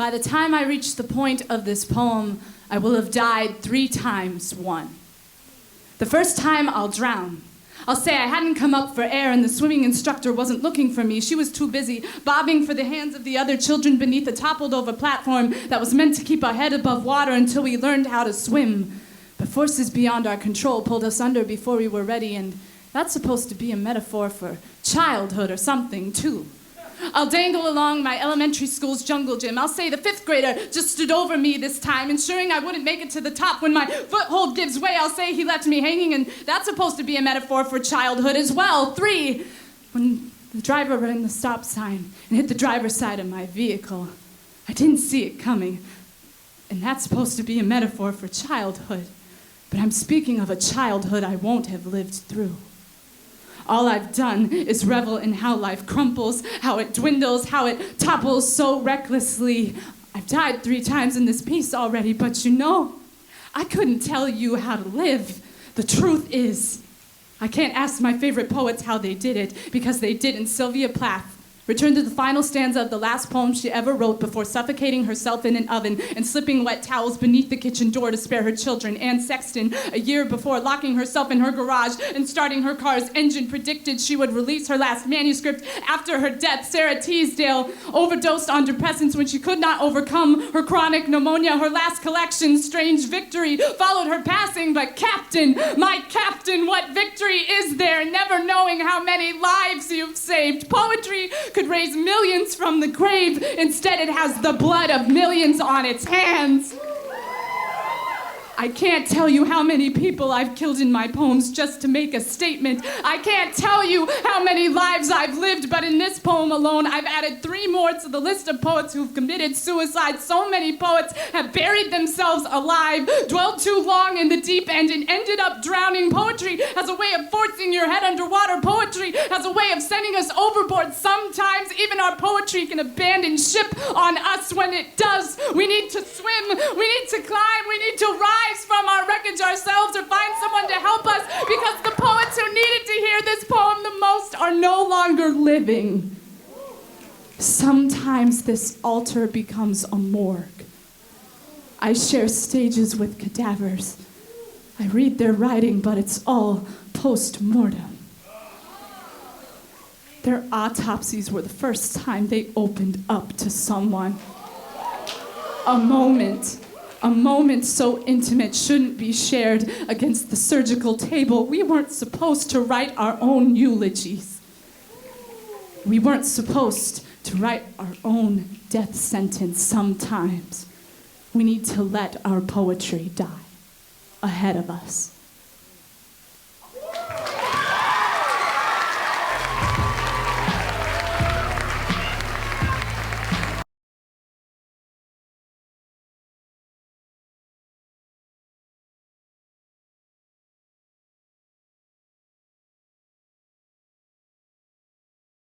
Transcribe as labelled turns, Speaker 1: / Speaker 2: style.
Speaker 1: By the time I reach the point of this poem, I will have died 3 times 1. The first time, I'll drown. I'll say I hadn't come up for air and the swimming instructor wasn't looking for me. She was too busy bobbing for the hands of the other children beneath a toppled-over platform that was meant to keep our head above water until we learned how to swim. But forces beyond our control pulled us under before we were ready, and that's supposed to be a metaphor for childhood or something, too. I'll dangle along my elementary school's jungle gym. I'll say the 5th grader just stood over me this time, ensuring I wouldn't make it to the top. When my foothold gives way, I'll say he left me hanging, and that's supposed to be a metaphor for childhood as well. 3, when the driver ran the stop sign and hit the driver's side of my vehicle. I didn't see it coming, and that's supposed to be a metaphor for childhood. But I'm speaking of a childhood I won't have lived through. All I've done is revel in how life crumples, how it dwindles, how it topples so recklessly. I've died 3 times in this piece already, but you know, I couldn't tell you how to live. The truth is, I can't ask my favorite poets how they did it, because they didn't. Sylvia Plath returned to the final stanza of the last poem she ever wrote before suffocating herself in an oven and slipping wet towels beneath the kitchen door to spare her children. Anne Sexton, a year before locking herself in her garage and starting her car's engine, predicted she would release her last manuscript after her death. Sarah Teasdale overdosed on depressants when she could not overcome her chronic pneumonia. Her last collection, Strange Victory, followed her passing, but Captain, my Captain, what victory is there, never knowing how many lives you've saved? Poetry could raise millions from the grave. Instead, it has the blood of millions on its hands. I can't tell you how many people I've killed in my poems just to make a statement. I can't tell you how many lives I've lived, but in this poem alone, I've added 3 more to the list of poets who've committed suicide. So many poets have buried themselves alive, dwelled too long in the deep end, and ended up drowning. Poetry has a way of forcing your head underwater. Poetry has a way of sending us overboard. Sometimes even our poetry can abandon ship on us. When it does, we need to swim, we need to climb, we need to rise from our wreckage ourselves or find someone to help us, because the poets who needed to hear this poem the most are no longer living. Sometimes this altar becomes a morgue. I share stages with cadavers. I read their writing, but it's all post-mortem. Their autopsies were the first time they opened up to someone. A moment so intimate shouldn't be shared against the surgical table. We weren't supposed to write our own eulogies. We weren't supposed to write our own death sentence. Sometimes we need to let our poetry die ahead of us.